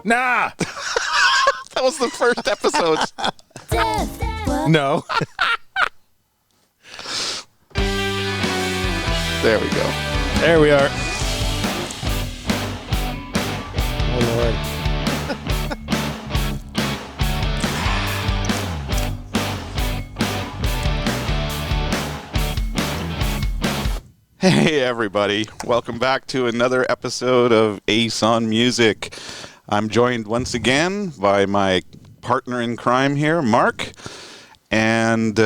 Nah. That was the first episode. No. There we go. There we are. Oh, Lord. Hey, everybody. Welcome back to another episode of Ace on Music. I'm joined once again by my partner in crime here, Mark. And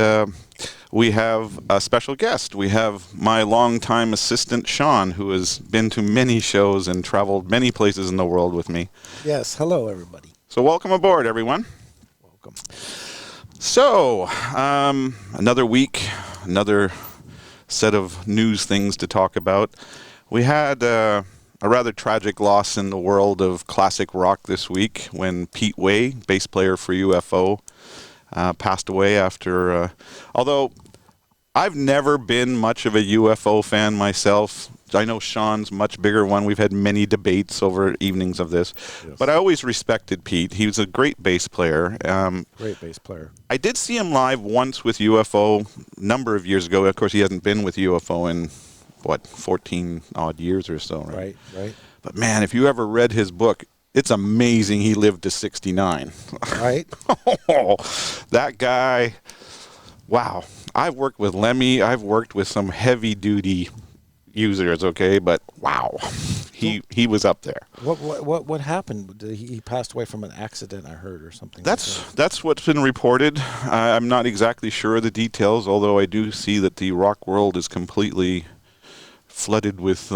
we have a special guest. We have my longtime assistant, Sean, who has been to many shows and traveled many places in the world with me. Yes, hello, everybody. So welcome aboard, everyone. Welcome. So, another week, another set of news things to talk about. We had a rather tragic loss in the world of classic rock this week when Pete Way, bass player for UFO, passed away after... although I've never been much of a UFO fan myself. I know Sean's much bigger one. We've had many debates over evenings of this. Yes. But I always respected Pete. He was a great bass player. Great bass player. I did see him live once with UFO a number of years ago. Of course, he hasn't been with UFO in, 14 odd years or so, right? Right. But man, if you ever read his book, it's amazing he lived to 69. Right. Oh, that guy, wow. I've worked with Lemmy. I've worked with some heavy-duty users, okay, but wow, he was up there. What happened? He passed away from an accident, I heard, or something. That's what's been reported. I'm not exactly sure of the details, although I do see that the rock world is completely flooded with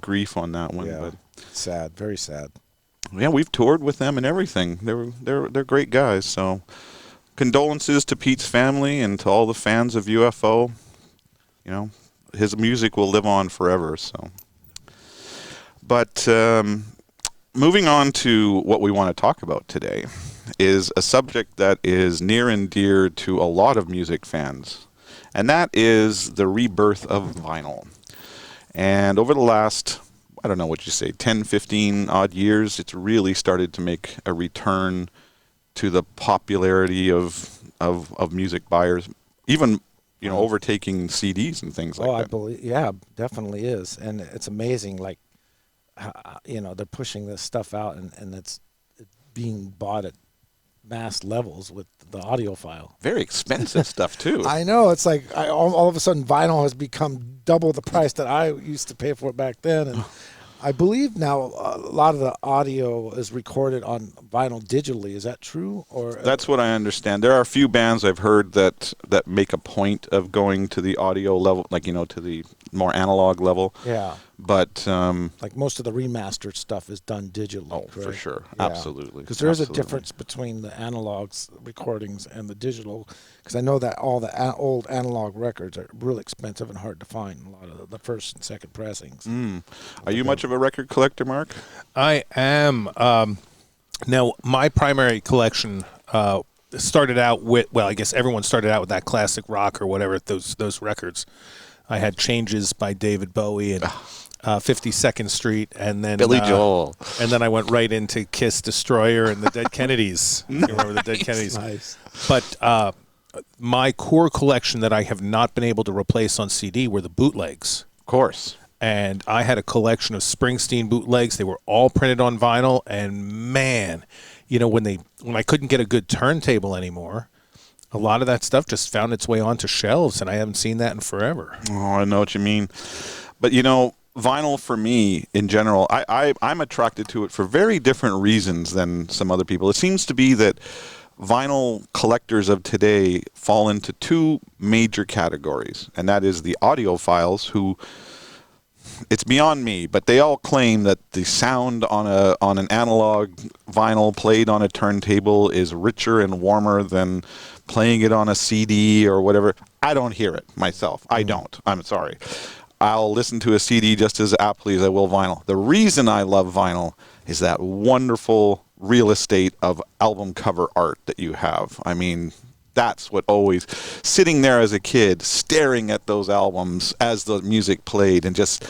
grief on that one. Yeah, but sad, very sad. Yeah, we've toured with them and everything. They're great guys. So condolences to Pete's family and to all the fans of UFO. You know, his music will live on forever. So, but moving on to what we want to talk about today is a subject that is near and dear to a lot of music fans, and that is the rebirth of vinyl. And over the last, I don't know what you say, 10, 15 odd years, it's really started to make a return to the popularity of music buyers, even overtaking CDs and things like that. I believe, yeah, definitely is, and it's amazing. Like, they're pushing this stuff out, and it's being bought at mass levels with the audiophile. Very expensive stuff too. I know. It's like all of a sudden vinyl has become double the price that I used to pay for it back then, and I believe now a lot of the audio is recorded on vinyl digitally. Is that true? Or that's what I understand. There are a few bands I've heard that make a point of going to the audio level, like to the more analog level. Yeah. But like most of the remastered stuff is done digitally. Oh, correct? for sure, yeah. Absolutely. Because there is a difference between the analog recordings and the digital. Because I know that all the old analog records are really expensive and hard to find. A lot of the first and second pressings. Are you much of a record collector, Mark? I am. Now, my primary collection started out with, I guess everyone started out with that classic rock or whatever, those records. I had Changes by David Bowie and 52nd Street, and then Billy Joel. And then I went right into Kiss, Destroyer, and the Dead Kennedys. You remember the Dead Kennedys? Nice. But my core collection that I have not been able to replace on CD were the bootlegs. Of course. And I had a collection of Springsteen bootlegs. They were all printed on vinyl, and man, when I couldn't get a good turntable anymore, a lot of that stuff just found its way onto shelves, and I haven't seen that in forever. Oh, I know what you mean. But, vinyl for me in general, I'm attracted to it for very different reasons than some other people. It seems to be that vinyl collectors of today fall into two major categories, and that is the audiophiles who... It's beyond me, but they all claim that the sound on an analog vinyl played on a turntable is richer and warmer than playing it on a CD or whatever. I don't hear it myself. I don't. I'm sorry. I'll listen to a CD just as aptly as I will vinyl. The reason I love vinyl is that wonderful real estate of album cover art that you have. I mean, that's what always, sitting there as a kid, staring at those albums as the music played and just,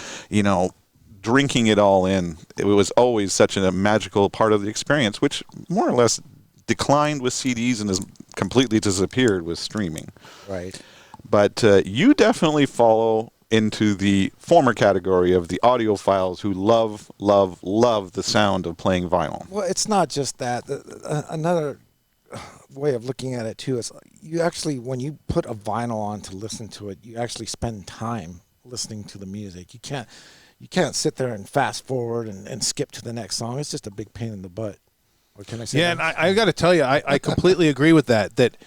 drinking it all in. It was always such a magical part of the experience, which more or less declined with CDs and has completely disappeared with streaming. Right. But you definitely follow into the former category of the audiophiles who love, love, love the sound of playing vinyl. Well, it's not just that. Another way of looking at it too is you actually, when you put a vinyl on to listen to it, you actually spend time listening to the music. You can't sit there and fast forward and skip to the next song. It's just a big pain in the butt. Or can I say Yeah, that? and I got to tell you, I completely agree with that. That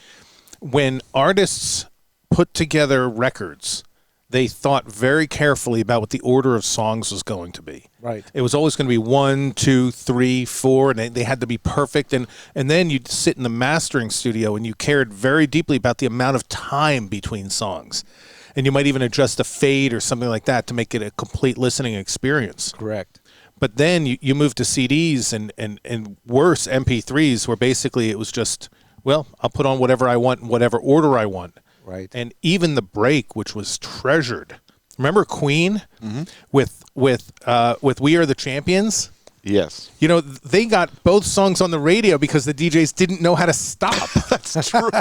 when artists put together records, they thought very carefully about what the order of songs was going to be. Right. It was always going to be 1, 2, 3, 4, and they had to be perfect. And then you'd sit in the mastering studio and you cared very deeply about the amount of time between songs. And you might even adjust a fade or something like that to make it a complete listening experience. Correct. But then you move to CDs and worse, MP3s, where basically it was just, well, I'll put on whatever I want in whatever order I want. Right. And even the break, which was treasured. Remember Queen with We Are the Champions? Yes. You know, they got both songs on the radio because the DJs didn't know how to stop. That's true.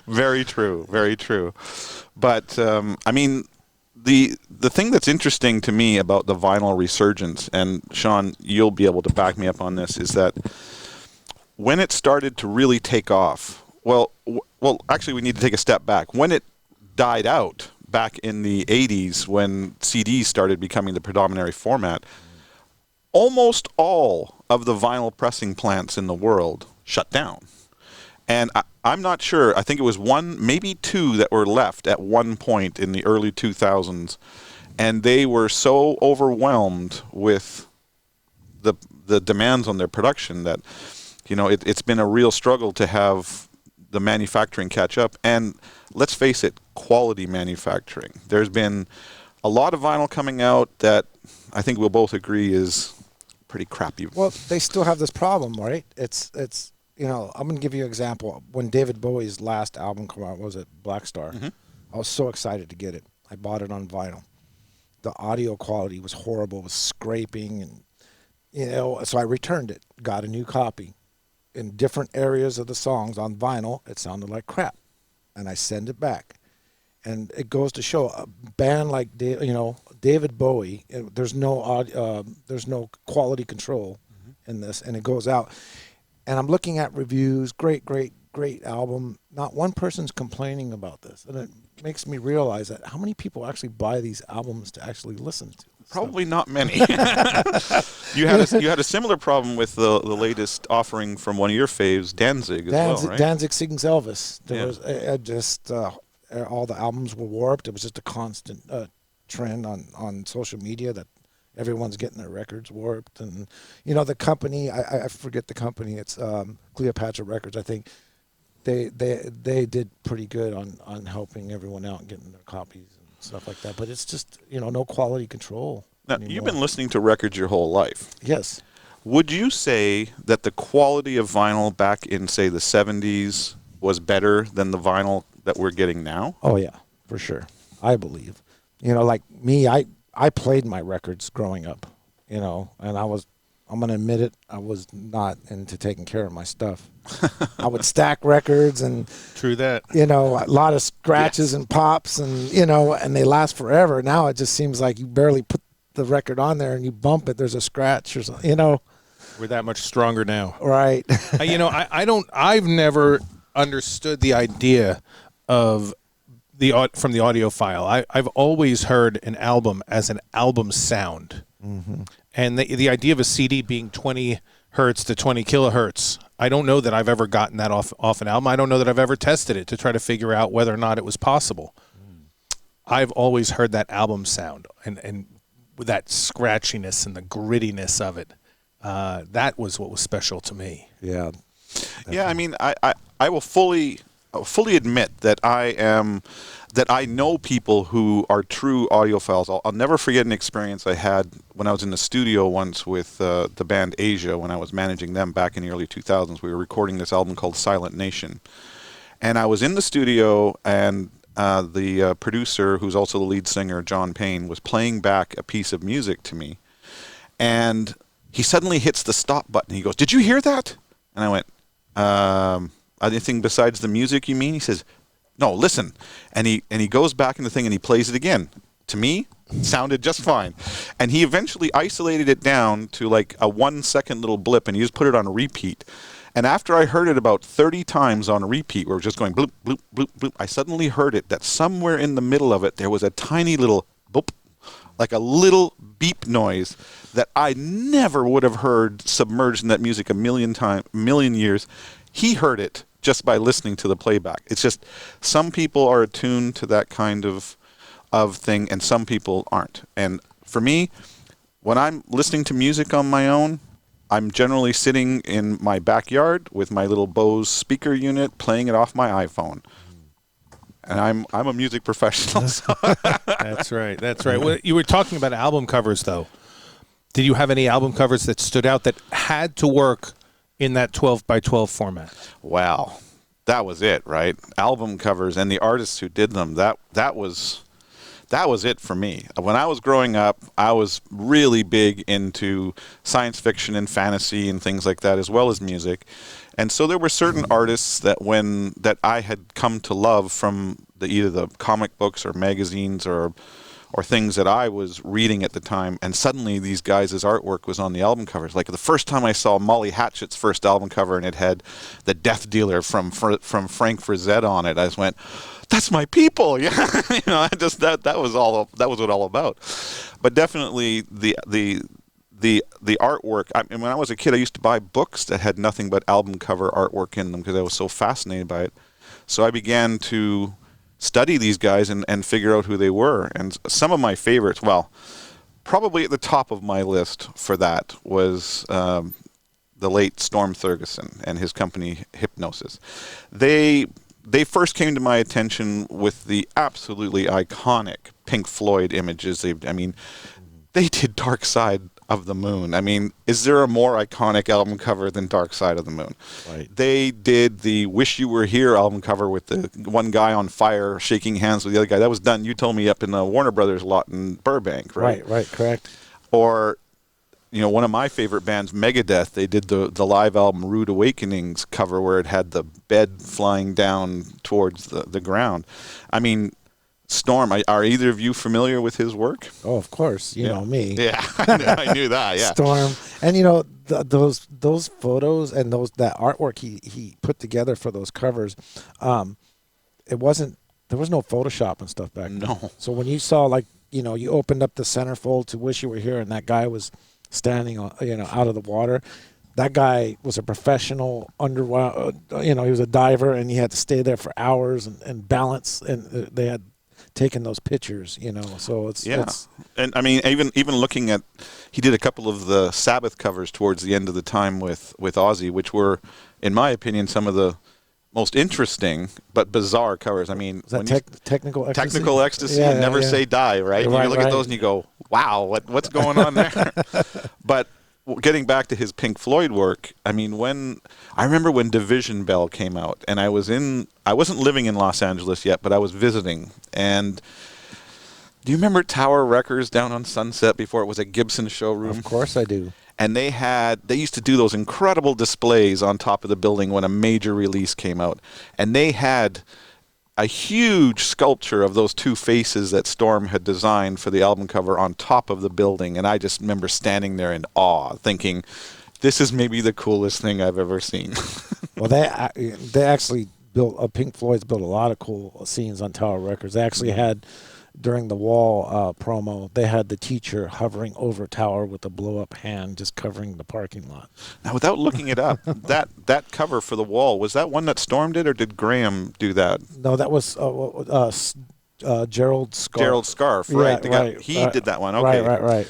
Very true. Very true. But, I mean, the thing that's interesting to me about the vinyl resurgence, and Sean, you'll be able to back me up on this, is that when it started to really take off, well, actually, we need to take a step back. When it died out back in the 80s, when CDs started becoming the predominant format, almost all of the vinyl pressing plants in the world shut down. And I'm not sure. I think it was one, maybe two that were left at one point in the early 2000s. And they were so overwhelmed with the demands on their production that, you know, it's been a real struggle to have the manufacturing catch up. And let's face it, quality manufacturing. There's been a lot of vinyl coming out that I think we'll both agree is pretty crappy. Well, they still have this problem, right? It's you know, I'm going to give you an example. When David Bowie's last album came out, was it Black Star? I was so excited to get it. I bought it on vinyl. The audio quality was horrible. It was scraping, and you know, so I returned it, got a new copy. In different areas of the songs on vinyl, it sounded like crap, and I send it back. And it goes to show a band like David Bowie. There's no quality control in this, and it goes out. And I'm looking at reviews. Great album. Not one person's complaining about this, and it makes me realize that how many people actually buy these albums to actually listen to. Probably not many. You had a similar problem with the latest offering from one of your faves, Danzig, as well, right? Danzig sings Elvis. There was all the albums were warped. It was just a constant trend on social media that everyone's getting their records warped. And you know, the company, I forget the company. It's Cleopatra Records. I think they did pretty good on helping everyone out and getting their copies and stuff like that. But it's just, you know, no quality control. Now, anymore. you've been listening to records your whole life. Yes. Would you say that the quality of vinyl back in, say, the 70s was better than the vinyl that we're getting now? Oh, yeah, for sure. I believe. You know, like me, I played my records growing up, you know, and I'm going to admit it, I was not into taking care of my stuff. I would stack records and, True that. you know, a lot of scratches and pops and, you know, and they last forever. Now it just seems like you barely put the record on there and you bump it, there's a scratch or something, you know. We're that much stronger now. Right. You know, I've never understood the idea of from the audiophile. I've always heard an album as an album sound. And the idea of a CD being 20 hertz to 20 kilohertz, I don't know that I've ever gotten that off an album. I don't know that I've ever tested it to try to figure out whether or not it was possible. I've always heard that album sound and with that scratchiness and the grittiness of it. That was what was special to me. Yeah. Yeah, I mean, I will fully admit that I know people who are true audiophiles. I'll never forget an experience I had when I was in the studio once with the band Asia when I was managing them back in the early 2000s. We were recording this album called Silent Nation. And I was in the studio, and the producer, who's also the lead singer, John Payne, was playing back a piece of music to me, and he suddenly hits the stop button. He goes, "Did you hear that?" And I went, "Anything besides the music, you mean?" He says, "No, listen." And he goes back in the thing and he plays it again. To me, it sounded just fine. And he eventually isolated it down to like a 1 second little blip, and he just put it on repeat. And after I heard it about 30 times on repeat, where it was just going bloop, bloop, bloop, bloop, I suddenly heard it that somewhere in the middle of it, there was a tiny little boop, like a little beep noise that I never would have heard submerged in that music a million years. He heard it just by listening to the playback. It's just some people are attuned to that kind of thing, and some people aren't. And for me, when I'm listening to music on my own, I'm generally sitting in my backyard with my little Bose speaker unit, playing it off my iPhone. And I'm a music professional. So. That's right. That's right. Well, you were talking about album covers, though. Did you have any album covers that stood out that had to work in that 12 by 12 format? Wow, that was it, right? Album covers and the artists who did them. That was it for me. When I was growing up, I was really big into science fiction and fantasy and things like that, as well as music. And so there were certain artists that I had come to love from either the comic books or magazines or things that I was reading at the time, and suddenly these guys' artwork was on the album covers. Like the first time I saw Molly Hatchet's first album cover and it had the Death Dealer from Frank Frazetta on it, I just went, "That's my people!" Yeah, that was what all about. But definitely the artwork. I mean, when I was a kid, I used to buy books that had nothing but album cover artwork in them because I was so fascinated by it. So I began to study these guys and figure out who they were. And some of my favorites, well, probably at the top of my list for that was the late Storm Thurguson and his company Hipgnosis. They first came to my attention with the absolutely iconic Pink Floyd images. They did Dark Side of the Moon. I mean, is there a more iconic album cover than Dark Side of the Moon? Right. They did the Wish You Were Here album cover with the one guy on fire shaking hands with the other guy. That was done, you told me, up in the Warner Brothers lot in Burbank, right? Right, correct. Or, one of my favorite bands, Megadeth, they did the live album Rude Awakenings cover where it had the bed flying down towards the ground. I mean, Storm, are either of you familiar with his work? Oh, of course. You know me. Yeah, I knew that. Yeah, Storm, and those photos and that artwork he put together for those covers, there was no Photoshop and stuff back then. No. So when you saw you opened up the centerfold to Wish You Were Here, and that guy was standing out of the water. That guy was a professional underwater. He was a diver, and he had to stay there for hours and balance, and they had taking those pictures, so it's and I mean even looking at, he did a couple of the Sabbath covers towards the end of the time with Ozzy, which were, in my opinion, some of the most interesting but bizarre covers. I mean, technical ecstasy? Technical Ecstasy and Never Say Die, right? You look at those and you go, wow, what's going on there? But getting back to his Pink Floyd work, I mean, I remember when Division Bell came out, and I wasn't living in Los Angeles yet, but I was visiting. And do you remember Tower Records down on Sunset before it was a Gibson showroom? Of course I do. And they used to do those incredible displays on top of the building when a major release came out. And they had a huge sculpture of those two faces that Storm had designed for the album cover on top of the building, and I just remember standing there in awe, thinking, this is maybe the coolest thing I've ever seen. Well, they actually built, Pink Floyd's built a lot of cool scenes on Tower Records. They actually had, during the Wall promo, they had the teacher hovering over Tower with a blow-up hand just covering the parking lot. Now, without looking it up, that cover for the Wall, was that one that Storm did, or did Graham do that? No, that was Gerald Scarf. Gerald Scarf, right. Yeah, he did that one, okay.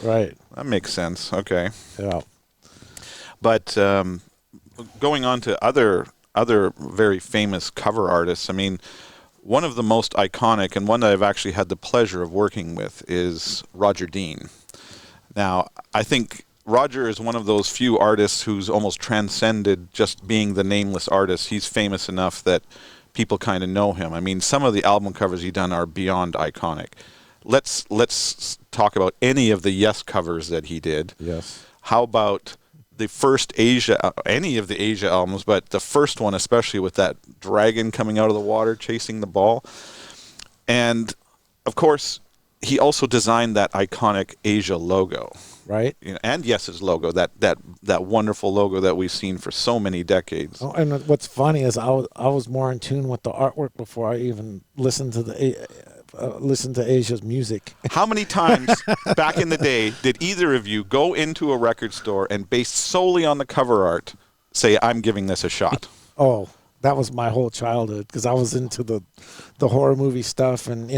Right. That makes sense, okay. Yeah. But going on to other very famous cover artists, I mean, one of the most iconic, and one that I've actually had the pleasure of working with, is Roger Dean. Now, I think Roger is one of those few artists who's almost transcended just being the nameless artist. He's famous enough that people kind of know him. I mean, some of the album covers he's done are beyond iconic. Let's talk about any of the Yes covers that he did. Yes. How about the first Asia, any of the Asia albums, but the first one especially with that dragon coming out of the water chasing the ball. And, of course, he also designed that iconic Asia logo. Right. You know, and Yes's logo, that wonderful logo that we've seen for so many decades. Oh, and what's funny is I was more in tune with the artwork before I even listened to Asia's music. How many times back in the day did either of you go into a record store and, based solely on the cover art, say, I'm giving this a shot? Oh, that was my whole childhood because I was into the horror movie stuff, and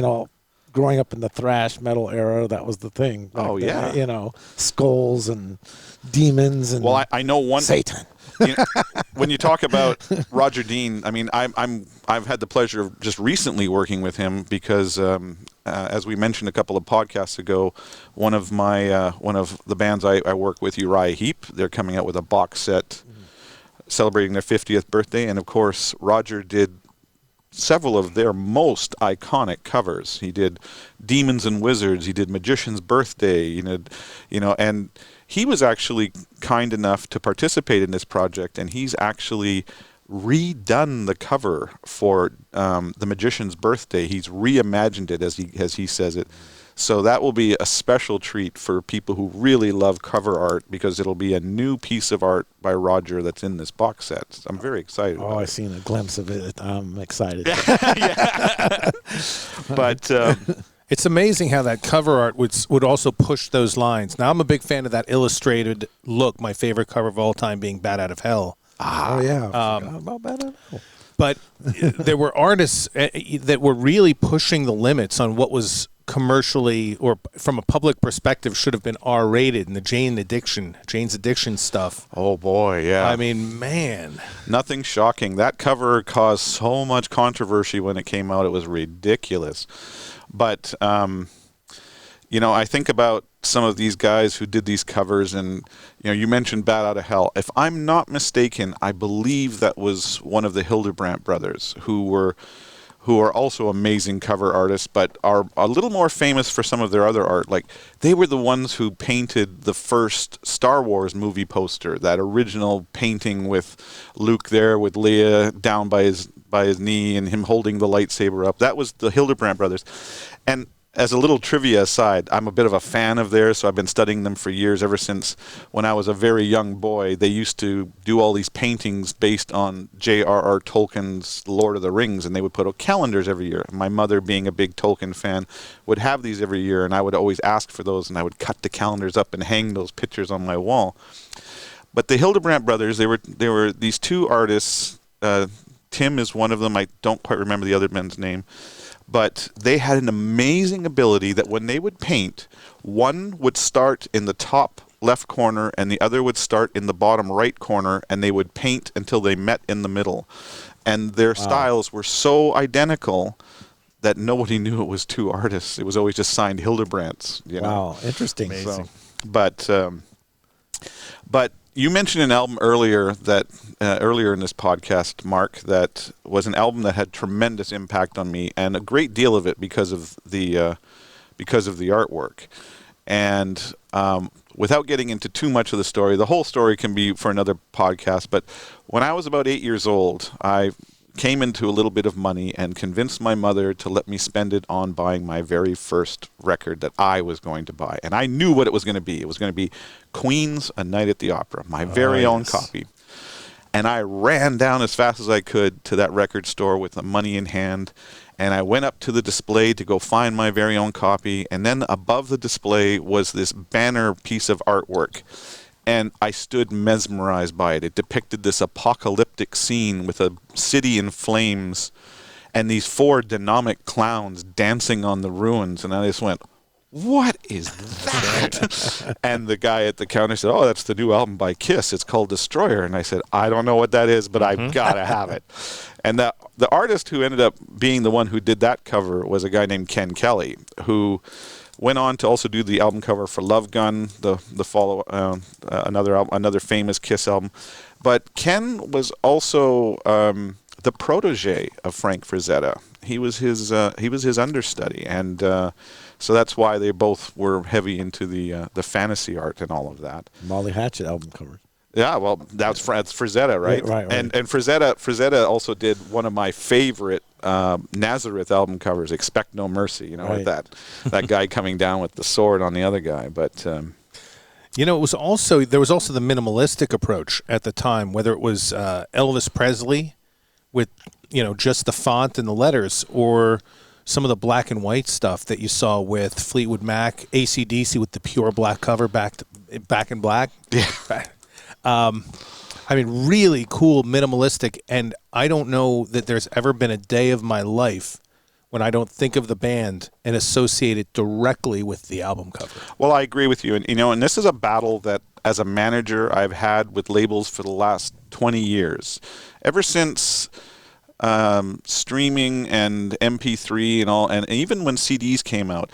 growing up in the thrash metal era, that was the thing. Oh, then, yeah. Skulls and demons and I know one Satan. When you talk about Roger Dean, I mean, I've had the pleasure of just recently working with him because, as we mentioned a couple of podcasts ago, one of the bands I work with, Uriah Heep, they're coming out with a box set celebrating their 50th birthday, and of course, Roger did several of their most iconic covers. He did Demons and Wizards. He did Magician's Birthday. And he was actually kind enough to participate in this project, and he's actually redone the cover for the Magician's Birthday. He's reimagined it as he says it. So that will be a special treat for people who really love cover art, because it'll be a new piece of art by Roger that's in this box set. I'm very excited. Oh, I've seen a glimpse of it. I'm excited. But it's amazing how that cover art would also push those lines. Now, I'm a big fan of that illustrated look. My favorite cover of all time being Bat Out of Hell. Oh, yeah. I forgot about Bat Out of Hell. But there were artists that were really pushing the limits on what was commercially, or from a public perspective, should have been R-rated, and the Jane's Addiction stuff. Oh boy, yeah. I mean, man. Nothing shocking. That cover caused so much controversy when it came out. It was ridiculous. But, I think about some of these guys who did these covers, and, you mentioned Bat Out of Hell. If I'm not mistaken, I believe that was one of the Hildebrandt brothers who are also amazing cover artists, but are a little more famous for some of their other art. Like, they were the ones who painted the first Star Wars movie poster, that original painting with Luke there with Leia down by his knee and him holding the lightsaber up. That was the Hildebrandt brothers. And as a little trivia aside, I'm a bit of a fan of theirs, so I've been studying them for years, ever since when I was a very young boy. They used to do all these paintings based on J.R.R. Tolkien's Lord of the Rings, and they would put out calendars every year. My mother, being a big Tolkien fan, would have these every year, and I would always ask for those, and I would cut the calendars up and hang those pictures on my wall. But the Hildebrandt brothers, they were these two artists. Tim is one of them. I don't quite remember the other man's name. But they had an amazing ability that when they would paint, one would start in the top left corner and the other would start in the bottom right corner, and they would paint until they met in the middle. And their styles were so identical that nobody knew it was two artists. It was always just signed Hildebrandts. Wow, interesting. Amazing. But you mentioned an album earlier in this podcast, Mark, that was an album that had tremendous impact on me, and a great deal of it because of the artwork. And without getting into too much of the story, the whole story can be for another podcast. But when I was about 8 years old, I came into a little bit of money and convinced my mother to let me spend it on buying my very first record that I was going to buy. And I knew what it was going to be. It was going to be Queen's A Night at the Opera, my very own copy. And I ran down as fast as I could to that record store with the money in hand, and I went up to the display to go find my very own copy. And then above the display was this banner piece of artwork, and I stood mesmerized by it. It depicted this apocalyptic scene with a city in flames and these four dynamic clowns dancing on the ruins. And I just went, what is that? And the guy at the counter said, oh, that's the new album by Kiss. It's called Destroyer. And I said, I don't know what that is, but I've got to have it. And the artist who ended up being the one who did that cover was a guy named Ken Kelly, who went on to also do the album cover for Love Gun, the follow another famous Kiss album. But Ken was also the protege of Frank Frazetta. He was his understudy, and so that's why they both were heavy into the fantasy art and all of that. Molly Hatchet album covers. Yeah, well, that's Frazetta, right? Right. And Frazetta also did one of my favorite Nazareth album covers, "Expect No Mercy." You know, with that guy coming down with the sword on the other guy. But you know, there was also the minimalistic approach at the time, whether it was Elvis Presley with, you know, just the font and the letters, or some of the black and white stuff that you saw with Fleetwood Mac, AC/DC with the pure black cover, back in black. Yeah. I mean, really cool, minimalistic, and I don't know that there's ever been a day of my life when I don't think of the band and associate it directly with the album cover. Well, I agree with you, and you know, and this is a battle that, as a manager, I've had with labels for the last 20 years, ever since streaming and MP3 and all, and even when CDs came out,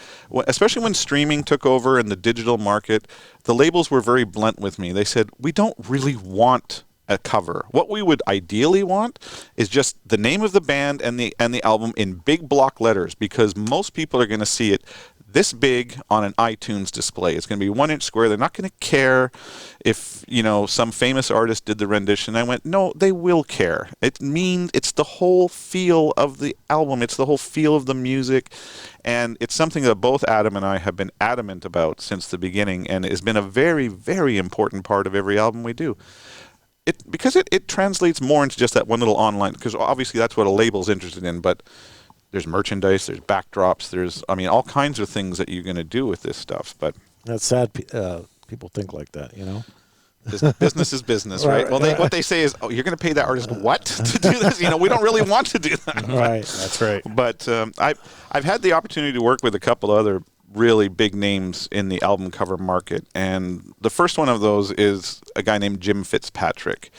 especially when streaming took over in the digital market, the labels were very blunt with me. They said, we don't really want a cover. What we would ideally want is just the name of the band and the album in big block letters, because most people are going to see it this big on an iTunes display. It's going to be 1 inch square. They're not going to care if, you know, some famous artist did the rendition. I went, no, they will care. It means it's the whole feel of the album. It's the whole feel of the music. And it's something that both Adam and I have been adamant about since the beginning, and has been a very, very important part of every album we do. Because it translates more into just that one little online, because obviously that's what a label's interested in, but there's merchandise, there's backdrops, there's, I mean, all kinds of things that you're going to do with this stuff. But that's sad. People think like that, you know. Business is business, right? Well, what they say is, "Oh, you're going to pay that artist what to do this?" You know, we don't really want to do that. Right, that's right. But I've had the opportunity to work with a couple other really big names in the album cover market, and the first one of those is a guy named Jim Fitzpatrick.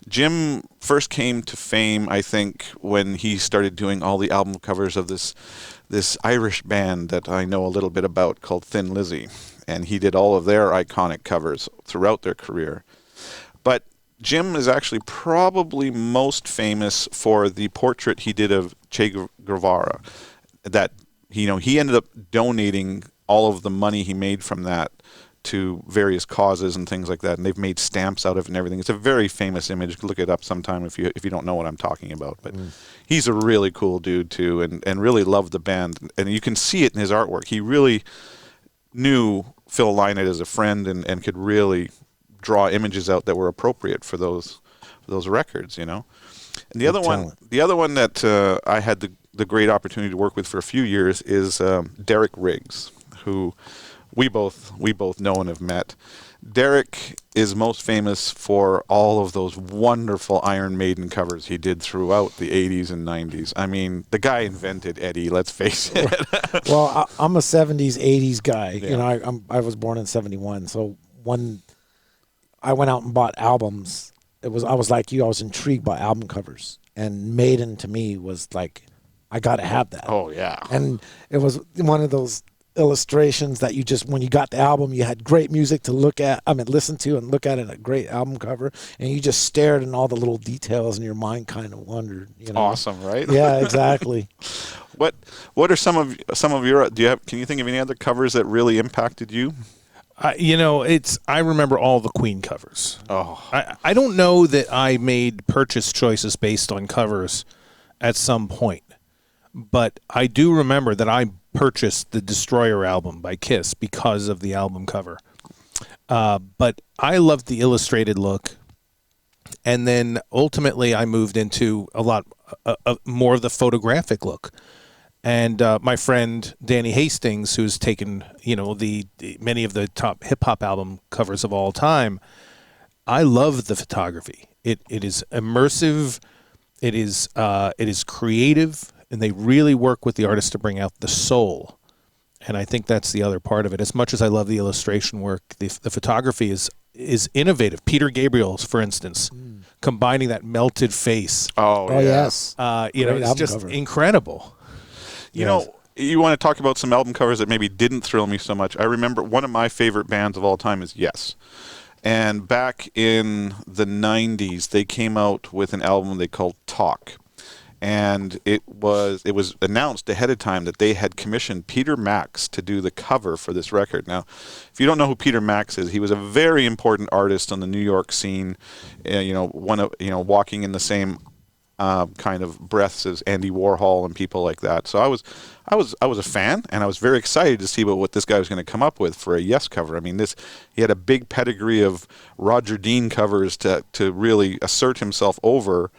Jim first came to fame, I think, when he started doing all the album covers of this Irish band that I know a little bit about called Thin Lizzy, and he did all of their iconic covers throughout their career. But Jim is actually probably most famous for the portrait he did of Che Guevara, that, you know, he ended up donating all of the money he made from that to various causes and things like that, and they've made stamps out of it and everything. It's a very famous image. Look it up sometime if you don't know what I'm talking about. But he's a really cool dude too, and really loved the band, and you can see it in his artwork. He really knew Phil Lynott as a friend, and could really draw images out that were appropriate for those records, you know. And the other one that I had the great opportunity to work with for a few years is Derek Riggs, who we both know and have met. Derek is most famous for all of those wonderful Iron Maiden covers he did throughout the 80s and 90s. I mean, the guy invented Eddie, let's face it. Well, I'm a 70s, 80s guy. Yeah. You know, I was born in 71, so when I went out and bought albums, I was like you, I was intrigued by album covers. And Maiden to me was like, I got to have that. Oh, yeah. And it was one of those illustrations that you just, when you got the album, you had great music to listen to and look at it, a great album cover, and you just stared and all the little details and your mind kind of wandered, you know. Awesome, right? Yeah, exactly. What are some of your, can you think of any other covers that really impacted you? You know, I remember all the Queen covers. Oh. I don't know that I made purchase choices based on covers at some point, but I do remember that I purchased the Destroyer album by Kiss because of the album cover. But I loved the illustrated look, and then ultimately I moved into a lot more of the photographic look. And my friend Danny Hastings, who's taken, you know, the many of the top hip hop album covers of all time, I love the photography. It is immersive. It is creative, and they really work with the artist to bring out the soul. And I think that's the other part of it. As much as I love the illustration work, the photography is innovative. Peter Gabriel's, for instance, combining that melted face. Oh yeah. Yes. You know, Great it's album just cover. incredible. You know, you want to talk about some album covers that maybe didn't thrill me so much. I remember one of my favorite bands of all time is Yes. And back in the 90s, they came out with an album they called Talk. and it was announced ahead of time that they had commissioned Peter Max to do the cover for this record. Now, if you don't know who Peter Max is, he was a very important artist on the New York scene. Walking in the same kind of breaths as Andy Warhol and people like that. So I was a fan, and I was very excited to see what this guy was going to come up with for a Yes cover. I mean, he had a big pedigree of Roger Dean covers to really assert himself over.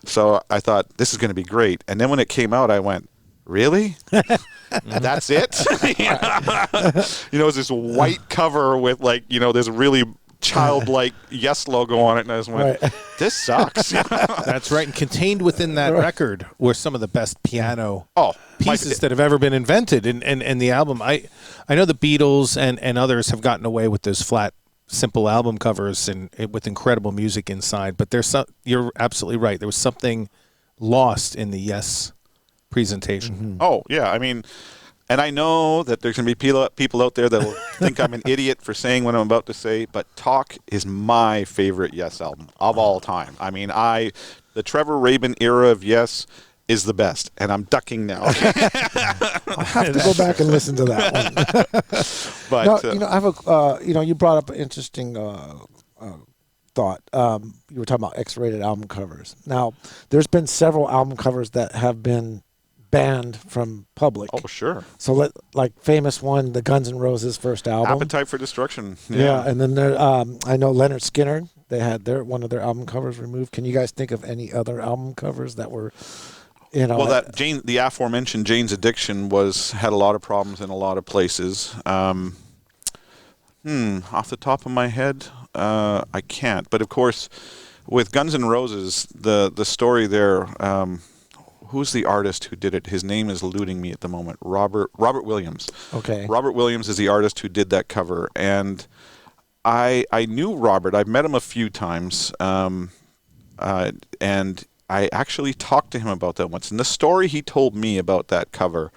So I thought, this is going to be great. And then when it came out, I went, really? That's it? It's this white cover with this really childlike Yes logo on it, and I just went, this sucks. That's right. And contained within that record were some of the best piano pieces that have ever been invented. And the album, I know the Beatles and others have gotten away with those flat, simple album covers and with incredible music inside. But you're absolutely right. There was something lost in the Yes presentation. Mm-hmm. Oh, yeah. I mean, and I know that there's going to be people out there that will think I'm an idiot for saying what I'm about to say, but Talk is my favorite Yes album of all time. I mean, the Trevor Rabin era of Yes is the best, and I'm ducking now. I'll have to go back and listen to that one. But I have you brought up an interesting thought. You were talking about X-rated album covers. Now, there's been several album covers that have been banned from public. Oh, sure. So famous one, the Guns N' Roses first album. Appetite for Destruction. Yeah, and then there, I know Leonard Skinner, they had one of their album covers removed. Can you guys think of any other album covers that were, Well, the aforementioned Jane's Addiction had a lot of problems in a lot of places. Off the top of my head, I can't. But of course, with Guns N' Roses, the story there. Who's the artist who did it? His name is eluding me at the moment. Robert Williams. Okay. Robert Williams is the artist who did that cover, and I knew Robert. I've met him a few times, and I actually talked to him about that once. And the story he told me about that cover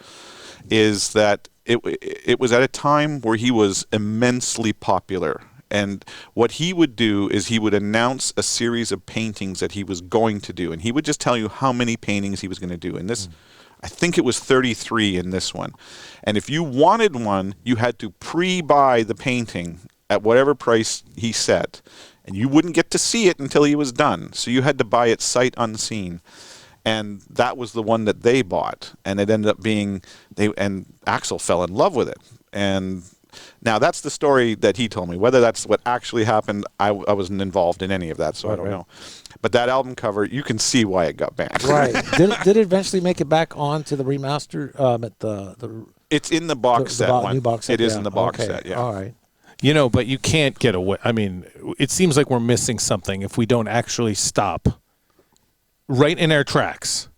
is that it was at a time where he was immensely popular. And what he would do is he would announce a series of paintings that he was going to do. And he would just tell you how many paintings he was going to do. And this, I think it was 33 in this one. And if you wanted one, you had to pre-buy the painting at whatever price he set. And you wouldn't get to see it until he was done. So you had to buy it sight unseen. And that was the one that they bought. And it ended up being, and Axl fell in love with it. And now, that's the story that he told me. Whether that's what actually happened, I wasn't involved in any of that, so I don't know. But that album cover, you can see why it got banned. Right. Did it eventually make it back onto the remaster at the It's in the box set one. New box set, it is in the box set, yeah. All right. But you can't get away. I mean, it seems like we're missing something if we don't actually stop right in our tracks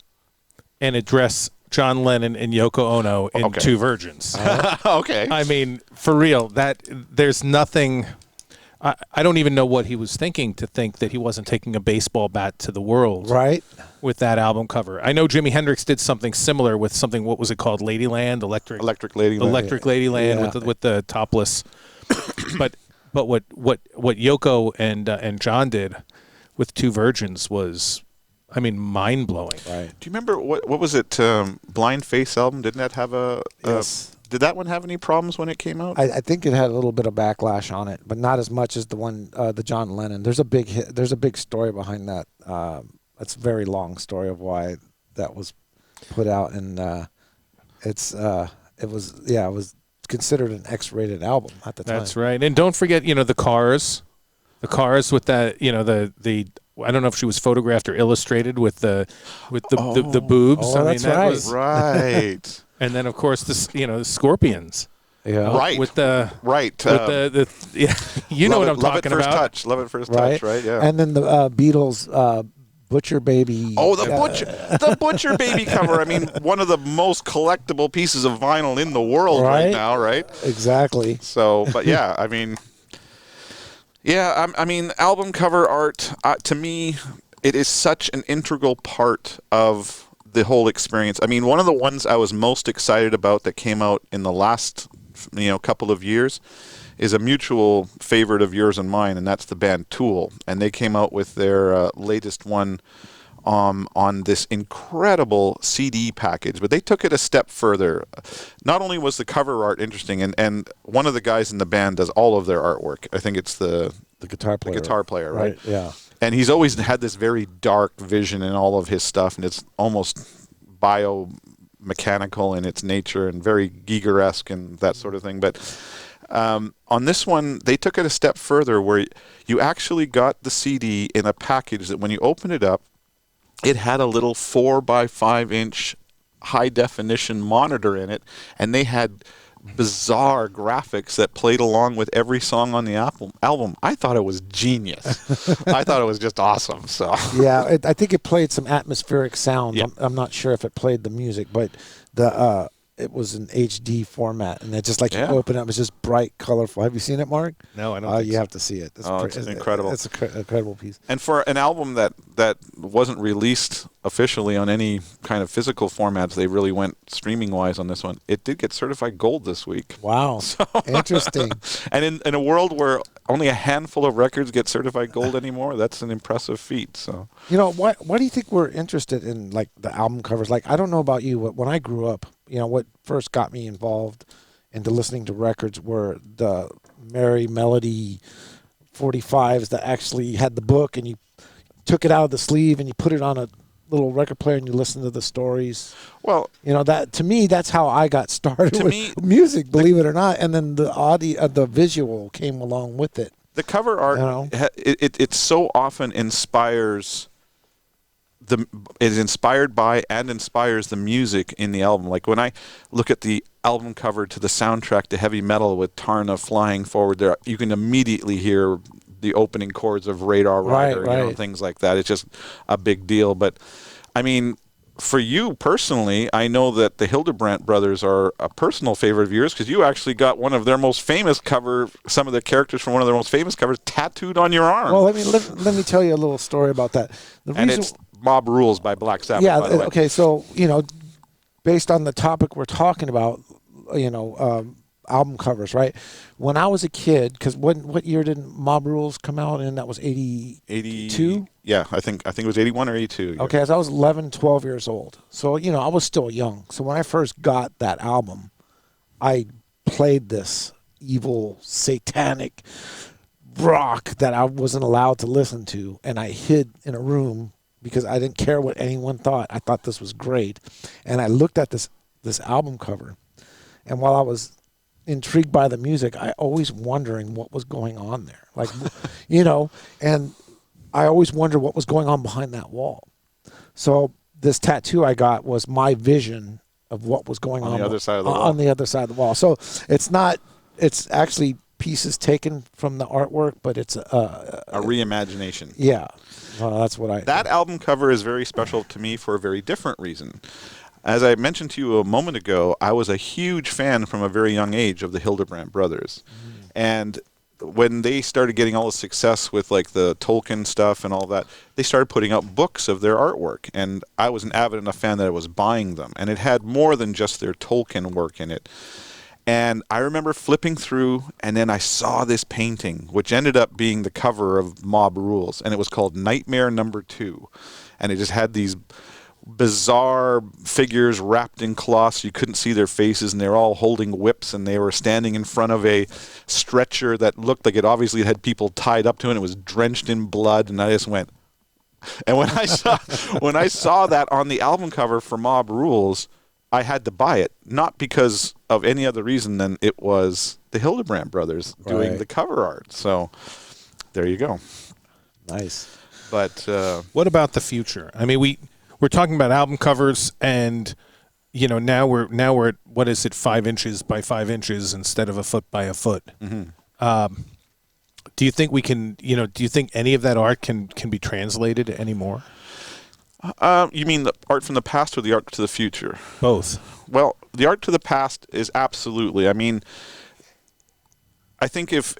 and address John Lennon and Yoko Ono in Two Virgins. Okay. I mean, for real, there's nothing. I don't even know what he was thinking to think that he wasn't taking a baseball bat to the world with that album cover. I know Jimi Hendrix did something similar with something, what was it called? Ladyland? Electric Ladyland with the topless. but what Yoko and John did with Two Virgins was, I mean, mind-blowing. Right. Do you remember, what was it, Blind Faith album? Didn't that have yes. Did that one have any problems when it came out? I think it had a little bit of backlash on it, but not as much as the one, the John Lennon. There's a big story behind that. It's a very long story of why that was put out, and it was considered an X-rated album at the time. That's right. And don't forget, the Cars. The Cars with that, the I don't know if she was photographed or illustrated with the boobs. Oh, that's right. Right. And then of course the Scorpions. Yeah. Right. With the know what I'm talking about. Love at first touch, right? Yeah. And then the Beatles Butcher Baby. Oh, the Butcher Baby cover. I mean, one of the most collectible pieces of vinyl in the world right now, right? Exactly. So, but yeah, I mean, album cover art, to me, it is such an integral part of the whole experience. I mean, one of the ones I was most excited about that came out in the last, couple of years is a mutual favorite of yours and mine, and that's the band Tool. And they came out with their latest one on this incredible CD package, but they took it a step further. Not only was the cover art interesting, and one of the guys in the band does all of their artwork. I think it's the guitar player. The guitar player, right? Yeah. And he's always had this very dark vision in all of his stuff, and it's almost biomechanical in its nature and very Giger-esque and that sort of thing. But on this one, they took it a step further where you actually got the CD in a package that when you open it up, it had a little 4 by 5 inch high definition monitor in it, and they had bizarre graphics that played along with every song on the album. I thought it was genius. I thought it was just awesome. So yeah, I think it played some atmospheric sound. Yeah. I'm not sure if it played the music, but it was an HD format, and it just like you open it, it was just bright, colorful. Have you seen it, Mark? No, I don't. Think you have to see it. It's incredible. It's an incredible piece. And for an album that wasn't released officially on any kind of physical formats, they really went streaming-wise on this one. It did get certified gold this week. Wow, interesting. And in a world where only a handful of records get certified gold anymore, that's an impressive feat. So why do you think we're interested in like the album covers? Like, I don't know about you, but when I grew up, what first got me involved into listening to records were the Merry Melody 45s that actually had the book, and you took it out of the sleeve and you put it on a little record player and you listen to the stories. Well, that to me, that's how I got started with music, believe it or not. And then the audio, the visual came along with it. The cover art, it so often inspires. Is inspired by and inspires the music in the album. Like when I look at the album cover to the soundtrack to Heavy Metal with Tarna flying forward there, you can immediately hear the opening chords of Radar Rider, things like that. It's just a big deal. But I mean, for you personally, I know that the Hildebrandt brothers are a personal favorite of yours because you actually got one of their most famous some of the characters from one of their most famous covers tattooed on your arm. Well, let me tell you a little story about that. It's Mob Rules by Black Sabbath. Yeah. By the way. Okay. So based on the topic we're talking about, album covers, right? When I was a kid, because what year did Mob Rules come out in? That was 82? Yeah, I think it was 81 or 82. Okay, as I was 11, 12 years old. So, I was still young. So when I first got that album, I played this evil, satanic rock that I wasn't allowed to listen to, and I hid in a room because I didn't care what anyone thought. I thought this was great. And I looked at this album cover, and while I was intrigued by the music, I always wondering what was going on there. Like, and I always wondered what was going on behind that wall. So this tattoo I got was my vision of what was going on the other side of the wall. On the other side of the wall. So it's actually pieces taken from the artwork, but it's a reimagination. Yeah. That's what That album cover is very special to me for a very different reason. As I mentioned to you a moment ago, I was a huge fan from a very young age of the Hildebrandt brothers. And when they started getting all the success with like the Tolkien stuff and all that, they started putting out books of their artwork. And I was an avid enough fan that I was buying them. And it had more than just their Tolkien work in it. And I remember flipping through, and then I saw this painting, which ended up being the cover of Mob Rules. And it was called Nightmare Number 2. And it just had these bizarre figures wrapped in cloths. You couldn't see their faces, and they were all holding whips, and they were standing in front of a stretcher that looked like it obviously had people tied up to it, and it was drenched in blood. And I just went, and when I saw that on the album cover for Mob Rules, I had to buy it, not because of any other reason than it was the Hildebrandt brothers doing the cover art. So there you go. Nice. But what about the future? I mean, we're talking about album covers, and now we're at, what is it, 5 inches by 5 inches instead of a foot by a foot. Mm-hmm. Do you think we can? Do you think any of that art can be translated anymore? You mean the art from the past or the art to the future? Both. Well, the art to the past is absolutely. I mean, I think if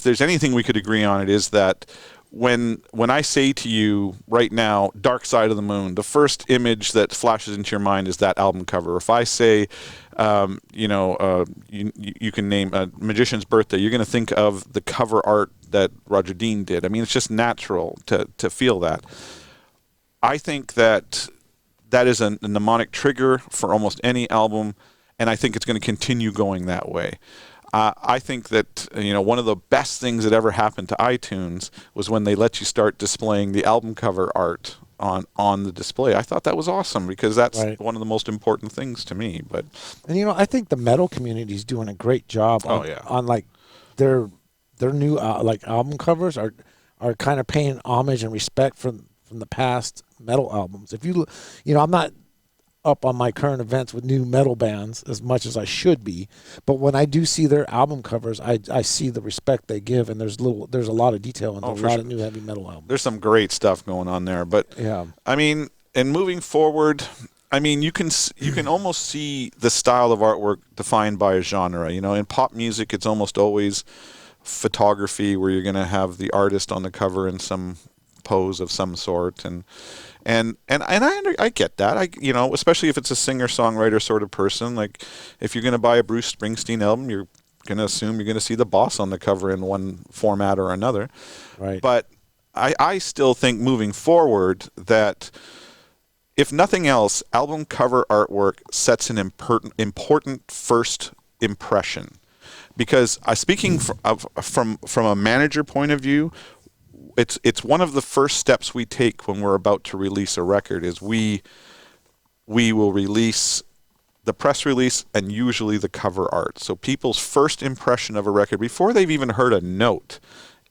there's anything we could agree on, it is that when I say to you right now, Dark Side of the Moon, the first image that flashes into your mind is that album cover. If I say, you can name Magician's Birthday, you're going to think of the cover art that Roger Dean did. I mean, it's just natural to feel that. I think that is a mnemonic trigger for almost any album, and I think it's going to continue going that way. I think that one of the best things that ever happened to iTunes was when they let you start displaying the album cover art on the display. I thought that was awesome because that's one of the most important things to me. And I think the metal community is doing a great job on like their new like album covers are kind of paying homage and respect from the past metal albums. If I'm not up on my current events with new metal bands as much as I should be, but when I do see their album covers, I see the respect they give, and there's a lot of detail in a lot of new heavy metal albums. There's some great stuff going on there, but I mean, and moving forward, I mean, you can almost see the style of artwork defined by a genre. In pop music, it's almost always photography where you're going to have the artist on the cover in some pose of some sort, and I get that. Especially if it's a singer-songwriter sort of person. Like if you're going to buy a Bruce Springsteen album, you're going to assume you're going to see the boss on the cover in one format or another. Right. But I still think moving forward that if nothing else, album cover artwork sets an important first impression. Because speaking from a manager point of view, it's one of the first steps we take when we're about to release a record is we will release the press release and usually the cover art. So people's first impression of a record before they've even heard a note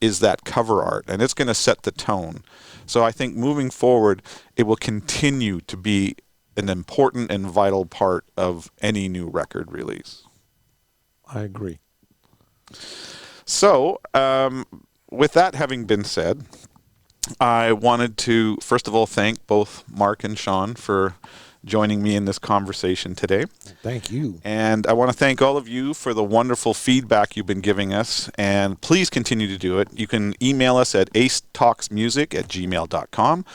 is that cover art, and it's going to set the tone. So I think moving forward, it will continue to be an important and vital part of any new record release. I agree. So, with that having been said, I wanted to, first of all, thank both Mark and Sean for joining me in this conversation today. Thank you. And I want to thank all of you for the wonderful feedback you've been giving us, and please continue to do it. You can email us at acetalksmusic@gmail.com.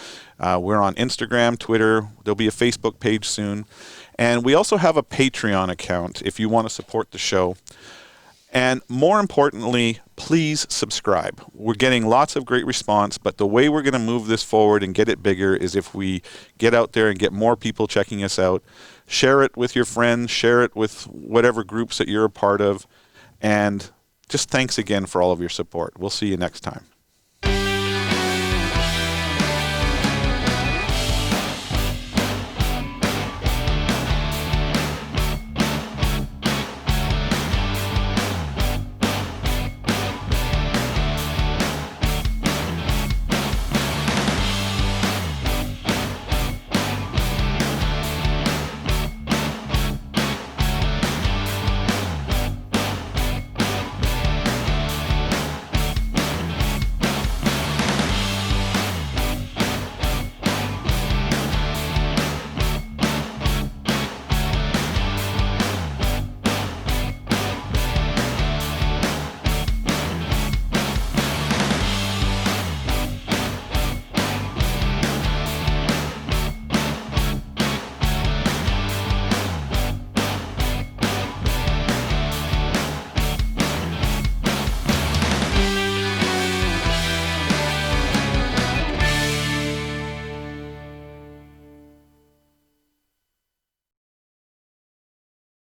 We're on Instagram, Twitter. There'll be a Facebook page soon. And we also have a Patreon account if you want to support the show. And more importantly, please subscribe. We're getting lots of great response, but the way we're going to move this forward and get it bigger is if we get out there and get more people checking us out. Share it with your friends, share it with whatever groups that you're a part of, and just thanks again for all of your support. We'll see you next time.